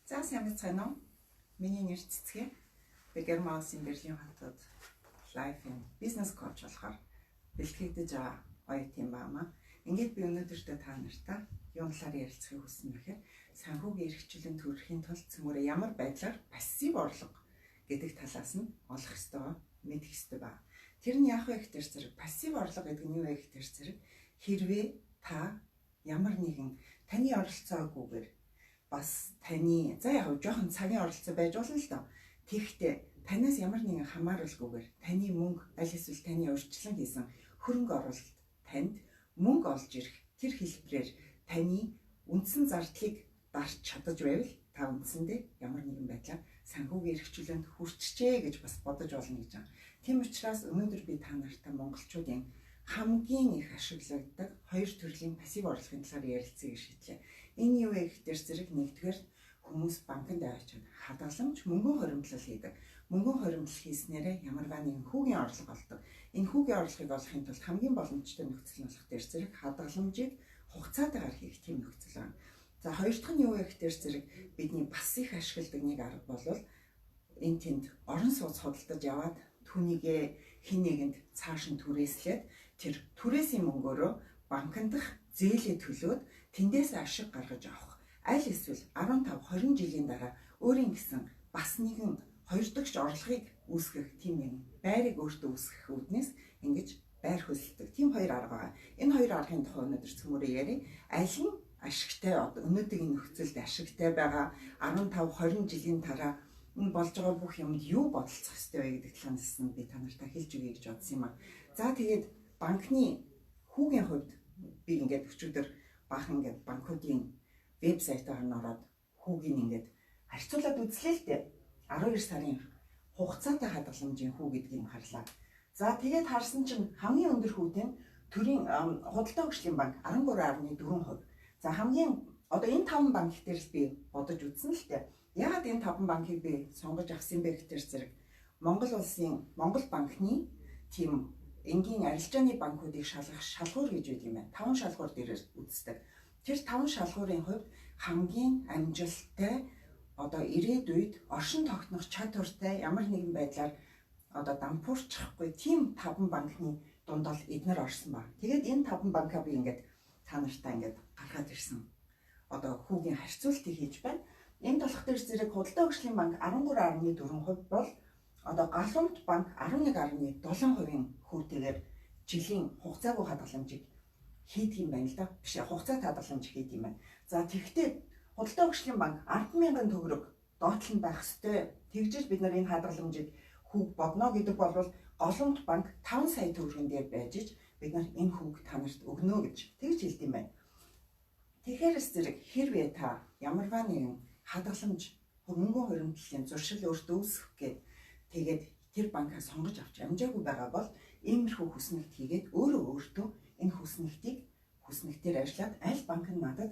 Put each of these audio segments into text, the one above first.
За сайн байцгаана уу? Миний нэр Цэцгээ. Би Германсын Берлин хотод Life and Business Coach болохоор бэлтгэгдэж байгаа гоё тийм баамаа. Ингээд би өнөөдөр та нартай юун талаар ярилцахыг хүснэ гэхээр санхүүгийн эрхчлэн төрөхийн тулд цөмөрөө ямар байдлаар пассив орлого гэдэг талаас нь олох ёстой, мэдэх ёстой ба. Тэр нь яах вэ гэхээр зэрэг пассив орлого гэдэг нь юу вэ гэхээр зэрэг хэрвээ та ямар нэгэн таны оролцоогүйгээр бас таны за яг жоохон цагийн оролцоо байж болно л доо. Тэгэхдээ танаас ямар нэгэн хамааралгүйгээр таны мөнгө аль эсвэл таны урьдчилан хийсэн хөрөнгө оруулалт танд мөнгө олж ирэх тэр хэлбэрээр таны үндсэн зардлыг дарж чадаж байвал та үндсэндээ ямар нэгэн байдлаар санхүүгийн эрхчлэлд хүрчжээ гэж бас бодож болно гэж байна. Тийм учраас өнөөдөр би та нартай монголчуудын хамгийн их ашиглагддаг хоёр төрлийн пассив орлогын талаар ярилцъя гэж шийдлээ. Энэ юу вэ гэхээр зэрэг нэгдүгээр хүмүүс банкнд авчиад хадгаламж мөнгөн хоримтлал хийдэг. Мөнгөн хоримтлал хийснээрээ ямарваа нэгэн хүүгийн орлого олдог. Энэ хүүгийн орлогыг олохын тулд хамгийн боломжтой нөхцөл нь болох дээр зэрэг хадгаламжийг хугацаатайгаар хийх тийм нөхцөл байна. За хоёр дахь нь юу вэ гэхээр зэрэг бидний бас их ашигладаг нэг арга бол энэ тэнд орон сууц худалдаж яваад түүнийгээ хин нэгэнд цааш нь түрээслээд тэр түрээсийн мөнгөөрөө банкнд дах зээлээ төлөөд тэндээс ашиг гаргаж авах. Аль эсвэл 15-20 жилийн дараа өөрийн гэсэн бас нэгэн хоёр дахь орлогыг үүсгэх тийм юм байрыг өөртөө үүсгэх үүднээс ингэж байр хөлсөлдөг. Тийм хоёр арга байгаа. Энэ хоёр аргын тухай өнөөдөр цөмөрөө ярив. Аль нь ашигтай өнөөдрийн нөхцөлд ашигтай байгаа 15-20 жилийн дараа энэ болж байгаа бүх юмд юу бодолцох ёстой вэ гэдэг талаас нь би та нартай хэлж өгье гэж бодсон юм аа. За тэгээд банкны хүүгийн хувьд би ингээд өчигдөр баахан ингээд банкуудын вебсайтаар нь ороод хүүгийн ингээд харьцуулаад үзлээ л дээ. 12 сарын хугацаатай хадгаламжийн хүү гэдгийг харлаа. За тэгээд харсан чинь хамгийн өндөр хүүтэн төрийн худалдаа хөгжлийн банк 13.4%. За хамгийн одоо энэ 5 банк дээрс би бодож үзсэн л дээ. Яагаад энэ 5 банкыг би сонгож авсан бэ гэхээр зэрэг Монгол улсын Монгол банкны тийм энгийн арилжааны банкуудыг шалгах шалгуур гэж байдаг юм байна. 5 шалгуур дээрээс үздэг. Тэр 5 шалгуурын хувьд хамгийн амжилттай одоо ирээдүйд оршин тогтнох чадвартай ямар нэгэн байдлаар одоо дампуурчихгүй тийм 5 банкны дунд бол эднэр орсон ба. Тэгээд энэ 5 банкаа би ингээд та нартай ингээд гаргаад ирсэн. Одоо хүүгийн харьцуултыг хийж байна. Энэ толгой дээр зэрэг худалдаа хөгжлийн банк 13.4% бол одоо Галуумт банк 11.7% хүүтэйгээр жилийн хугацаагүй хадгаламжийг хийдэг юм байна л да. Биш хугацаатай хадгаламж хийдэг юм байна. За тэгэхдээ худалдаа хөгжлийн банк 10,000 төгрөг доотлол нь байх ёстой. Тэгжиж бид нар энэ хадгаламжийг хүүг бодно гэдэг бол Галуумт банк 5 сая төгрөгөн дээр байж ич бид нар энэ хүүг та нарт өгнө гэж тэгж хэлдэг юм байна. Тэгэхээр зэрэг хэрвээ та ямарваа нэгэн хадгаламж мөнгөн хуримтлалын зуршил өөртөө үүсгэх гээд тэгээд тэр банкаа сонгож авч амжаагүй байгаа бол иймэрхүү хүснэгт хийгээд өөртөө энэ хүснэгтээр ажиллаад аль банк нь надад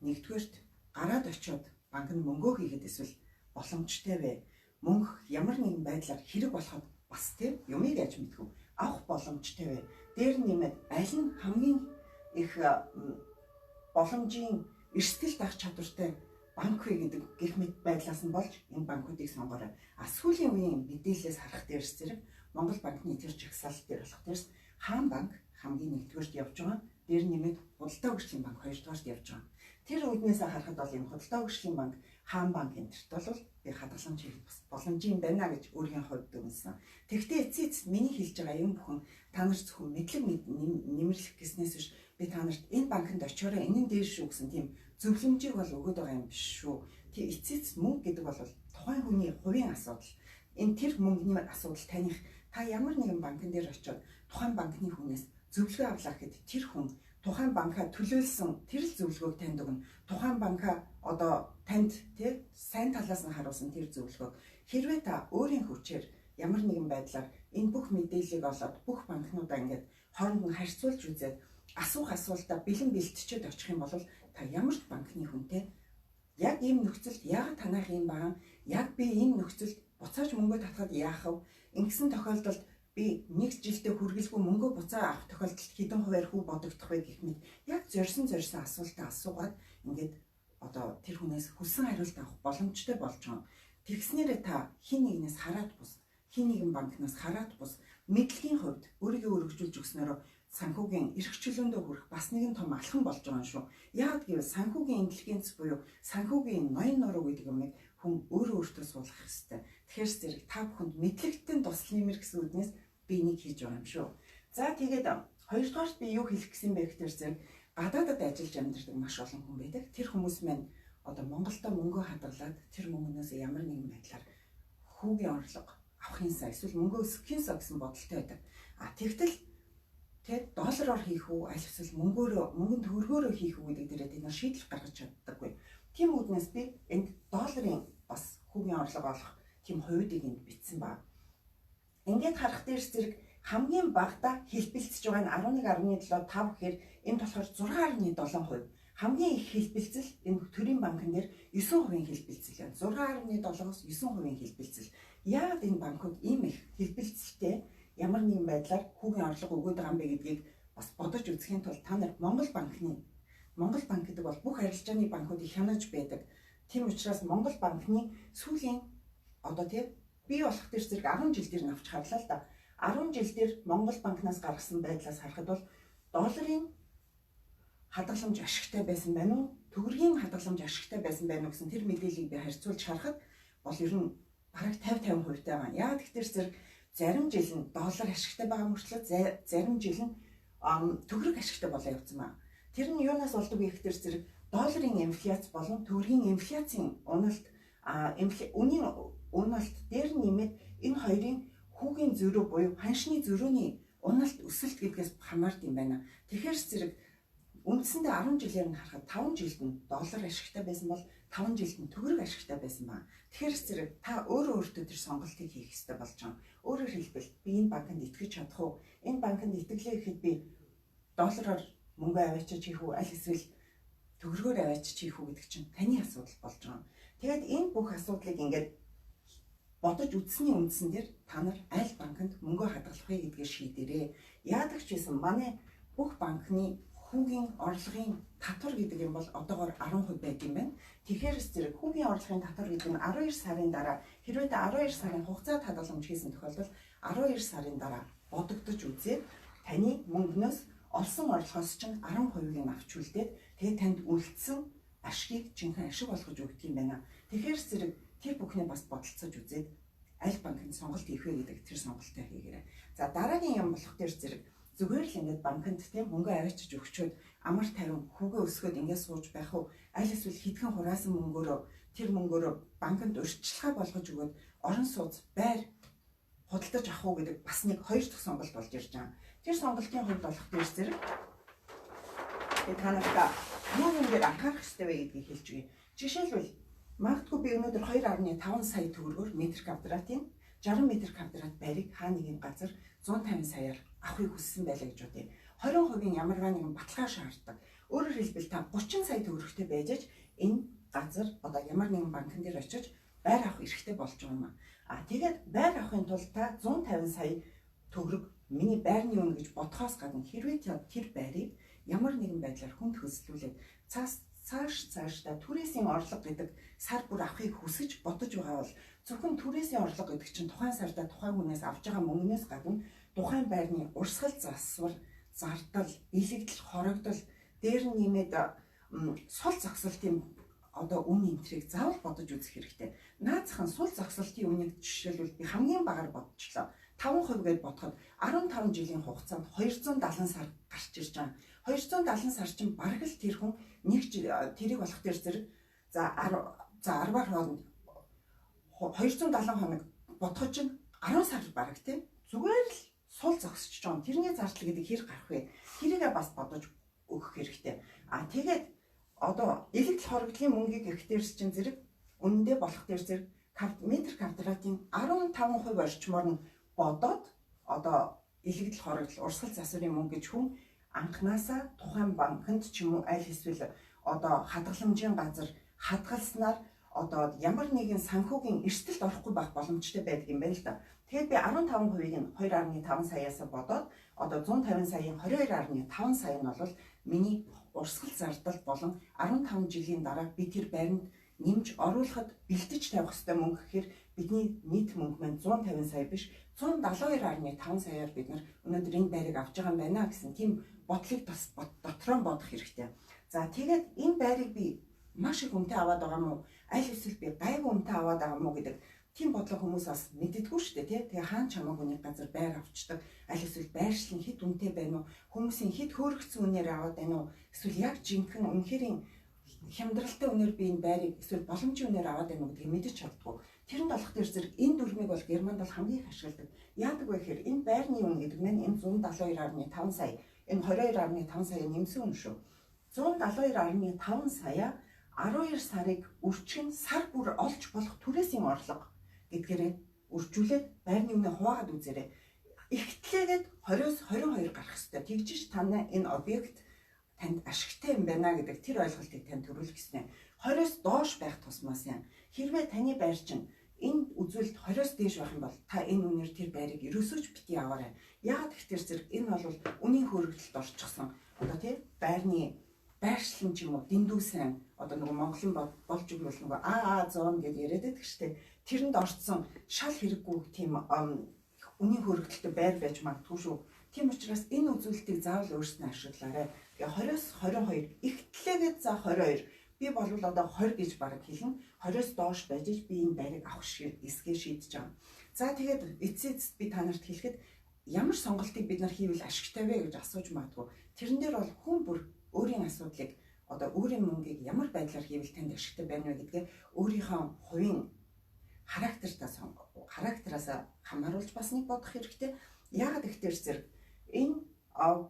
нэгдүгээрт гараад очиод банк нь мөнгөө хийгээд эсвэл боломжтой вэ? Мөнгө ямар нэгэн байдлаар хэрэг болоход бас тийм юмыг яаж мэдэх вэ? Авах боломжтой вэ? Дээр нэмээд аль нь хамгийн их боломжийн эрсдэл дах чадвартай банк вэ гэдэг гэх мэт байдлаас нь болж энэ банкуудыг сонгоорой. Сүүлийн үеийн мэдээлэлээс харах дээрс зэрэг Монгол банкны тэр жагсаалт дээр болох дээрс Хаан банк хамгийн нэгдүгээрт явж байгаа. Дээр нэмээд худалдаа хөгжлийн банк хоёрдугаарт явж байгаа. Тэр үднээс харахад бол энэ худалдаа хөгжлийн банк Хаан банк энтерт бол би хадгаламж хийх боломж юм байна гэж өөрийн хувьд үнсэн. Тэгвэл эцэст миний хэлж байгаа юм бүхэн та нар зөвхөн мэдлэг нэмэрлэх гэснээс биш би та нарт энэ банкнд очиороо энэ дээр шүү гэсэн тийм зөвлөмжийг бол өгöd байгаа юм биш шүү. Тэг эцэст мөнгө гэдэг бол тухайн хүний хувийн асуудал. Энэ тэр мөнгөний асуудал таних та ямар нэгэн банкн дээр очиод тухайн банкны хүнээс зөвлөгөө авлаа гэхэд тэр хүн тухайн банкаа төлөөлсөн тэр л зөвлөгөөг танд өгнө. Тухайн банкаа одоо танд тий сайн талаас нь харуулсан тэр зөвлөгөөг хэрвээ та өөрийн хүчээр ямар нэгэн байдлаар энэ бүх мэдээллийг олоод бүх банкнуудаа ингээд хооронд нь харьцуулж үзээд асуух асуултаа бэлэн бэлтчихэд очих юм бол та ямар ч банкны хүнтэй яг ийм нөхцөлд яагаад танах юм баа? Яг би ийм нөхцөлд буцааж мөнгө татахад яах вэ? Ингэсэн тохиолдолд би нэг жилдээ хүргэлгүй мөнгө буцаа авах тохиолдолд хэдэн хувиар хүү бодогдох вэ гэх мэт яг зорьсон асуултаа асуугаад ингээд одоо тэр хүнээс хүссэн хариулт авах боломжтой болж байгаа. Тэгснээрээ та хин нэгнээс хараад бус, хин нэгэн банкнаас хараад бус мэдлэгийн хувьд өөрийгөө өргөжүүлж өгснөөрөө санхүүгийн эрх чөлөөндөө хүрэх бас нэгэн том алхам болж байгаа юм шүү. Яг гэвэл санхүүгийн интеллигенц буюу санхүүгийн ноён нуруу гэдэг юмыг хүн өөрөө өөртөө суулгах хэрэгтэй. Тэгэхээр зэрэг та бүхэнд мэдлэгтэн тусал нэмэр гэсэн үгнээс би энийг хийж байгаа юм шүү. За тэгээд хоёрдугаарт би юу хэлэх гэсэн бэ гэхээр зэрэг гадаадад ажиллаж амьдардаг маш олон хүн байдаг. Тэр хүмүүс маань одоо Монголдо мөнгө хадгалаад тэр мөнгнөөс ямар нэгэн байдлаар хүүгийн орлого авахын сан эсвэл мөнгө өсгөхийн сан гэсэн бодолтой байдаг. Тэгтэл тэгээд доллараар хийх үү аль эсвэл мөнгөнд төгрөгөөрөө хийх үү гэдэг дээрээ бид нар шийдэл гаргаж чаддаггүй. Тийм үднээс би энд долларын бас хүүгийн орлого олох тийм хувьдыг энд бичсэн ба. Ингээд харах дээр зэрэг хамгийн багадаа хэлбэлцэж байгаа нь 11.75 гэхээр энд болохоор 6.7%. Хамгийн их хэлбэлцэл энэ төрийн банкн дээр 9% хэлбэлцэл байна. 6.7-оос 9% хэлбэлцэл. Яагаад энэ банкуд ийм их хэлбэлцэлтэй ямар нэгэн байдлаар хүүгийн орлого өгöd байгаа юм бэ гэдгийг бас бодож үзэхийн тулд та нар Монгол банк гэдэг бол бүх арилжааны банкуудыг хянаж байдаг. Тийм учраас Монгол банкны сүүлийн одоо тийм бий болох төр зэрэг 10 жил дээр навч харлаа л да. 10 жил дээр Монгол банкнаас гаргасан байдлаас харахад бол долларын хадгаламж ашигтай байсан байна уу? Төгрөгийн хадгаламж ашигтай байсан байна уу гэсэн тэр мэдээллийг би харьцуулж харахад бол ер нь бараг 50% тайван. Яагаад гэхээр зэрэг зарим жил нь доллар ашигтай байгаа мөрчлөө зарим жил нь төгрөг ашигтай болоо явцсан байна. Тэр нь юунаас болдог вэ гэхээр зэрэг долларын инфляц болон төгрөгийн инфляцийн уналт үнийн уналт дээр нэмээд энэ хоёрын хүүгийн зөрүү буюу ханшны зөрүүний уналт өсөлт гэдгээс хамаард юм байна. Тэгэхээр зэрэг үндсэндээ 10 жилээр нь харахад 5 жилд нь доллар ашигтай байсан бол 5 жилд нь төгрөг ашигтай байсан байна. Тэгэхээр зэрэг та өөртөө тэр сонголтыг хийх хэрэгтэй болж байгаа. Өөрөөр хэлбэл би энэ банкнд итгэж чадах уу? Энэ банкнд итгэлээ гэхэд би доллараар мөнгө аваачиж хийх үү? Аль эсвэл төгрөгөөр аваачиж хийх үү гэдэг чинь таны асуудал болж байгаа. Тэгээд энэ бүх асуудлыг ингээд бодож үзсний үндсэн дээр та нар аль банкнд мөнгө хадгалахыг гэдгийг шийдээрэй. Яадаг ч гэсэн манай бүх банкны хүүгийн орлогын татвар гэдэг юм бол одоогоор 10% байд юм байна. Тэгэхээр зэрэг хүүгийн орлогын татвар гэдэг нь 12 сарын дараа хэрвээ 12 сарын хугацаанд хадгаламж хийсэн тохиолдолд 12 сарын дараа бодогдож үзээд таны мөнгнөөс олсон орлогоос чинь 10%-ийг авч үлдээд тэгээд танд үлдсэн ашгийг жинхэнэ ашиг болгож өгдөг юм байна. Тэгэхээр зэрэг тэр бүхний бас бодолцож үзээд аль банкнд сонголт хийх вэ гэдэг тэр сонголтоо хийгээрэй. За дараагийн юм болох дээр зэрэг зүгээр л ингээд банкнд тийм мөнгө аваачиж өгчөөд амар тайван хүүгээ өсгөөд ингээд сууж байх уу? Аль эсвэл хэдхэн хураасан мөнгөөрөө тэр мөнгөөрөө банкнд урьдчилгаа болгож өгөөд орон сууц байр худалдаж авах уу гэдэг бас нэг хоёр дахь сонголт болж ирж байгаа. Тэр сонголтын хувьд болох дээр зэрэг та нарт юу ингээд анхаарах хэрэгтэй вэ гэдгийг хэлж өгье. Жишээлбэл магадгүй би өнөөдөр 2.5 сая төгрөгөөр метр квадратын 60 метр квадрат байрыг хаа нэгэн газар 150 саяар авахыг хүссэн байлаа гэж бодъё. 20% ямарваа нэгэн баталгаа шаарддаг. Өөрөөр хэлбэл та 30 сая төгрөгтэй байж энэ газар одоо ямар нэгэн банкн дээр очиж байр авах эрхтэй болж байгаа юм. Тэгээд байр авахын тулд та 150 сая төгрөг миний байрны үнэ гэж бодхоос гадна хэрвээ тэр байрыг ямар нэгэн байдлаар хүнд хөсөлүүлээд цаашдаа түрээсийн орлого гэдэг сар бүр авахыг хүсэж бодож байгаа бол зөвхөн түрээсийн орлого гэдэг чинь тухайн сарда тухайн хүнээс авж байгаа мөнгнөөс гадна тухайн байрны урсгал засвар, зардал, илэгдэл, хорогдол дээр нэмээд сул зогсолтын одоо үн энтрийг заавал бодож үзэх хэрэгтэй. Наацхан сул зогсолтын үнийг жишээлбэл би хамгийн багаар бодчихлоо. 5% гэж бодоход 15 жилийн хугацаанд 270 сар гарч ирж байгаа. 270 сар чинь бараг л тэр хүн нэг тэрийг болох дээр зэрэг за 10-аар хооронд 270 хоног бодоход чинь 10 сар бараг тийм зүгээр л сул зогсож байгаа. Тэрний зардал гэдэг хэр гарах вэ? Тэрийгээ бас бодож өгөх хэрэгтэй. Тэгээд одоо элэгдэл хорогдлын мөнгийг ихтэрс чинь зэрэг үнэндээ болох дээр зэрэг метр квадратын 15% орчмоор нь бодоод одоо элэгдэл хорогдол урсгал засварын мөнгө гэж хүн анханасаа тухайн банкнд ч юм уу аль эсвэл одоо хадгаламжийн газар хадгалснаар одоо ямар нэгэн санхүүгийн эрсдэлд орохгүй байх боломжтой байдаг юм байна л да. Тэгээд би 15%-ийг нь 2.5 саяас бодоод одоо 150 саяын 22.5 сая нь бол миний урсгал зардал болон 15 жилийн дараа би тэр байранд нэмж оруулахад бэлдэж тавих ёстой мөнгө гэхээр бидний нийт мөнгө маань 150 сая биш 172.5 саяар бид нар өнөөдөр энэ байрыг авч байгаа юм байна гэсэн тийм бодлыг бас дотроо бодох хэрэгтэй. За тэгээд энэ байрыг би маш их үнэтэй аваад байгаа мó аль эсвэл би гайгүй үнэтэй аваад байгаа мó гэдэг тийм бодлого хүмүүс бас мэддэггүй шүү дээ тий. Тэгээ хаан чамаагүй нэг газар байр авчдаг аль эсвэл байршлын хэд үнэтэй байна уу хүмүүсийн хэд хөөрөгцсөн үнээр аваад байна уу эсвэл яг жинхэнэ үнэхэрийн хямдралтай үнээр би энэ байрыг эсвэл боломжийн үнээр аваад байна уу гэдгийг мэдэж чаддгүй. Тэрэнд болох тэр зэрэг энэ дүрмийг бол Германд бол хамгийн их ашигладаг. Яадаг вэ гэхээр энэ байрны үн гэдэг нь энэ 172.5 сая, энэ 22.5 сая нэмсэн үн шүү. 172.5 сая 12 сарыг үрчгэн сар бүр олж болох түрээсийн орлого гэдгээрээ үржүүлээд байрны үнэ хуваагаад үзээрэй. Ихтлээгээд 20-с 22 гарах хэрэгтэй. Тэгжиж танай энэ объект танд ашигтай юм байна гэдэг тэр ойлголтыг тань төрүүлэх гэсэн. 20-с доош байх тусмаас юм. Хэрвээ таны байр чинь энэ үзүүлэлт 20-с дээш байх юм бол та энэ үнээр тэр байрыг ерөөсөө ч битгий аваарай. Яагаад гэхээр зэрэг энэ бол үнийн хөрөгдөлд орчихсон. Одоо тий байрны байршлан ч юм уу дэндүү сайн одоо нөгөө Монголын болж өгвөл нөгөө АА100 гэдээ яриад байдаг шүү дээ. Тэрэнд орцсон шал хэрэггүй тийм үнийн хөрөгдөлтөй байр байж магадгүй шүү. Тийм учраас энэ үзүүлэлтийг заавал өөрснөө ашиглаарай. Тэгээ 20-с 22 ихтлээгээд за 22 би бол одоо 20 гэж бараг хэлнэ. 20-с доош байж би энэ байрыг авах эсгээ шийдэж байгаа. За тэгээд эцэст би та нарт хэлэхэд ямар сонголтыг бид нар хийвэл ашигтай вэ гэж асууж магадгүй. Тэрэн дээр бол хүн бүр өөрийн асуудлыг одоо өөрийн мөнгийг ямар байдлаар хийвэл танд ашигтай байна вэ гэдгээ өөрийнхөө хувийн характераас хамааруулж бас нэг бодох хэрэгтэй. Яагаад гэхээр зэрэг энэ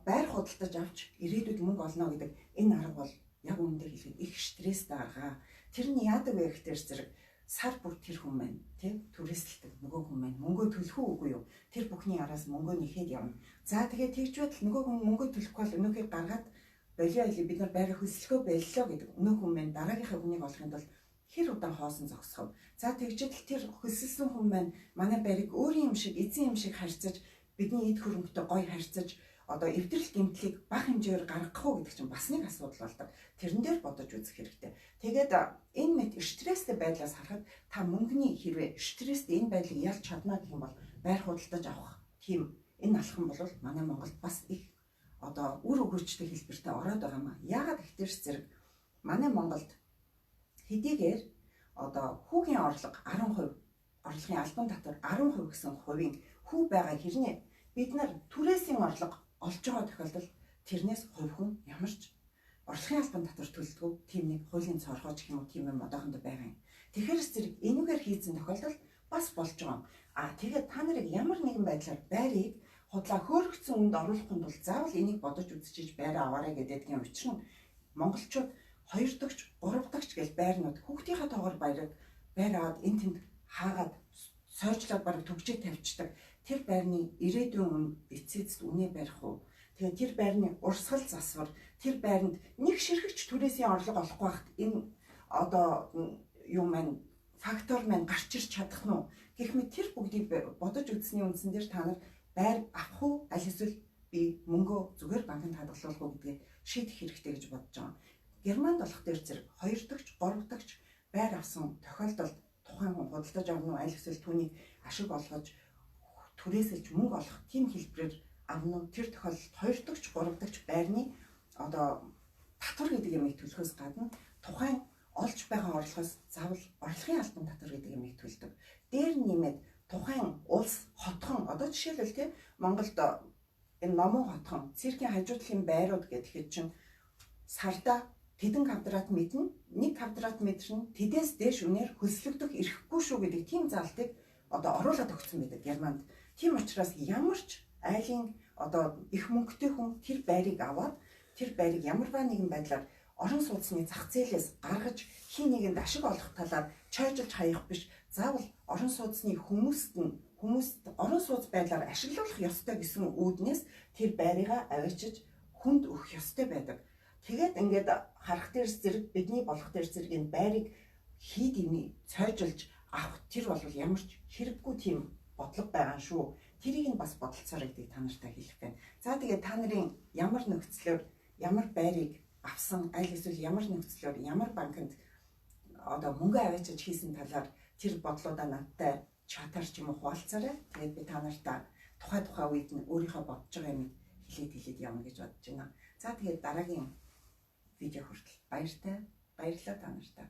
байр худалдаж авч ирээдүйд мөнгө олно гэдэг энэ арга бол яг үүндээ хэлэхэд их стресстэй арга. Тэр нь яадаг вэ гэхээр зэрэг сар бүр тэр хүн маань тийм түрээсэлдэг нөгөө хүн маань мөнгөө төлөх үгүй юу? Тэр бүхний араас мөнгөө нэхэд явна. За тэгээд тэгж байтал нөгөө хүн мөнгөө төлөхгүй бол өнөөхийг гаргаад болио бид нар байраа хөсөлгөө боллоо гэдэг өнөөх хүн маань дараагийнхаа хүнийг олохын тулд хэр удаан хоосон зогсохов. За тэгжэл тэр хөсөлсөн хүн маань манай байрыг өөрийн юм шиг эзэн юм шиг харьцаж бидний эд хөрөнгөтэй гоё харьцаж одоо эвдрэл гэмтлийг бага хэмжээгээр гаргах уу гэдэг чинь бас нэг асуудал болдог. Тэрэн дээр бодож үзэх хэрэгтэй. Тэгээд энэ мэд стресстэй байдлаас харахад та мөнгөний хэрвээ стресстэй энэ байдлыг ялж чадна гэх юм бол байр худалдаж авах тийм энэ алхам бол манай Монголд бас их одоо үр өгөөжтэй хэлбэртэй ороод байгаа маа. Яагаад гэхээр зэрэг манай Монголд хэдийгээр одоо хүүгийн орлого 10%, орлогын албан татвар 10% гэсэн хувийн хүү байгаа хэрнээ бид нар түрээсийн орлого олж байгаа тохиолдолд тэрнээс хувь хүн ямарч орлогын албан татвар төлдөг тийм нэг хуулийн цорхооч гэх юм уу тийм юм одоохондоо байгаа юм. Тэгэхээр зэрэг энүүгээр хийсэн тохиолдолд бас болж байгаа. Тэгээд та нарыг ямар нэгэн байдлаар байрыг худлаа хөөрөгцсөн үнд оруулахын тулд заавал энийг бодож үзчихэж байраа аваарай гэдэг юм учир нь монголчууд 2 дахь, 3 дахь гэж байрнууд хүүхдийнхаа тоогоор байр аваад энэ тэнд хаагаад сойжлаад бараг төгжээ тавьчихдаг. Тэр байрны ирээдүйн үн эцэст үнэ барих уу? Тэгээд тэр байрны урсгал засвар, тэр байранд нэг ширхэгч түрээсийн орлого олохгүй байхад энэ одоо юм маань фактор маань гарч ирч чадах нь уу? Гэх мэт тэр бүгдийг бодож үзсний үндсэн дээр та нар байр авах уу аль эсвэл би мөнгөө зүгээр банкнд хадгалуулах уу гэдгийг шийдэх хэрэгтэй гэж бодож байгаа. Германд болох дээр зэрэг 2 дахь, 3 дахь байр авсан тохиолдолд тухайн хүн худалдаж авах нь аль эсвэл түүний ашиг олгож түрээсэлж мөнгө олох тийм хэлбэрээр авна уу? Тэр тохиолдолд 2 дахь, 3 дахь байрны одоо татвар гэдэг юмыг төлөхөөс гадна тухайн олж байгаа орлогоос заавал орлогын албан татвар гэдэг юмыг төлдөг. Дээр нэмээд тухайн улс хотхон одоо жишээлбэл тийм Монголд энэ Номон хотхон циркийн хажуу талын байрууд гэхэд чинь сарда тэдэн квадрат метр нь 1 квадрат метр нь тэдээс дээш үнээр хөлслөгдөх эрхгүй шүү гэдэг тийм залтыг одоо оруулаад өгсөн байдаг Германд. Тийм учраас ямар ч айлын одоо их мөнгөтэй хүн тэр байрыг аваад тэр байрыг ямарваа нэгэн байдлаар орон сууцны зах зээлээс гаргаж хин нэгэнд ашиг олох талаар чойжилж хаях биш заавал орон сууцны хүмүүст орон сууц байдлаар ашиглуулах ёстой гэсэн үүднээс тэр байрыгаа авчиж хүнд өгөх ёстой байдаг. Тэгээд ингээд харах дээр зэрэг бидний болох дээр зэрэг энэ байрыг хий дэмий цойжилж авах тэр бол ямар ч хэрэггүй тийм бодлого байгаа шүү. Тэрийг нь бас бодолцоорой гэдгийг та нартай хэлэх байна. За тэгээд та нарын ямар нөхцлөөр ямар байрыг авсан аль эсвэл ямар нөхцлөөр ямар банкнд одоо мөнгө аваачиж хийсэн талаар тэр бодлуудаа надтай чатаар ч юм уу хуваалцаарай. Тэгээд би та нартай тухай үед нь өөрийнхөө бодож байгаа юм хэлээд явна гэж бодож байна. За тэгээд дараагийн видео хүртэл баярлалаа та нартай.